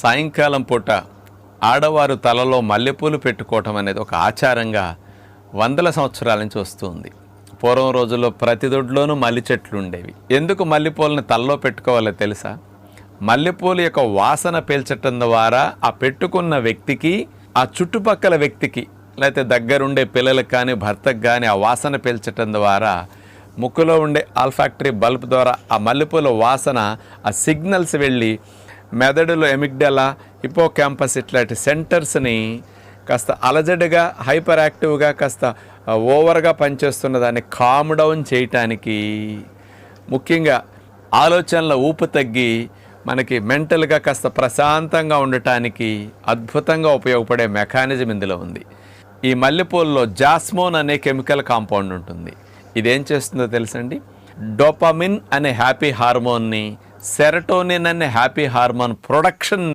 సాయంకాలం పూట ఆడవారు తలలో మల్లెపూలు పెట్టుకోవటం అనేది ఒక ఆచారంగా వందల సంవత్సరాల నుంచి వస్తుంది. పూర్వం రోజుల్లో ప్రతి దొడ్లోనూ మల్లి చెట్లు ఉండేవి. ఎందుకు మల్లెపూలని తలలో పెట్టుకోవాలో తెలుసా? మల్లెపూలు యొక్క వాసన పీల్చటం ద్వారా ఆ పెట్టుకున్న వ్యక్తికి, ఆ చుట్టుపక్కల వ్యక్తికి, లేకపోతే దగ్గరుండే పిల్లలకు కానీ భర్తకు కానీ ఆ వాసన పీల్చటం ద్వారా ముక్కులో ఉండే ఆల్ఫాక్టరీ బల్బ్ ద్వారా ఆ మల్లెపూల వాసన, ఆ సిగ్నల్స్ వెళ్ళి మెదడులో ఎమిగ్డలా, హిపోకాంపస్ ఇట్లాంటి సెంటర్స్ని కాస్త అలజడిగా, హైపర్ యాక్టివ్గా, కాస్త ఓవర్గా పనిచేస్తున్న దాన్ని కామ్ డౌన్ చేయటానికి, ముఖ్యంగా ఆలోచనల ఊపు తగ్గి మనకి మెంటల్గా కాస్త ప్రశాంతంగా ఉండటానికి అద్భుతంగా ఉపయోగపడే మెకానిజం ఇందులో ఉంది. ఈ మల్లెపూలలో జాస్మోన్ అనే కెమికల్ కాంపౌండ్ ఉంటుంది. ఇదేం చేస్తుందో తెలుసండి? డోపమిన్ అనే హ్యాపీ హార్మోన్ని, సెరటోనిన్ అనే హ్యాపీ హార్మోన్ ప్రొడక్షన్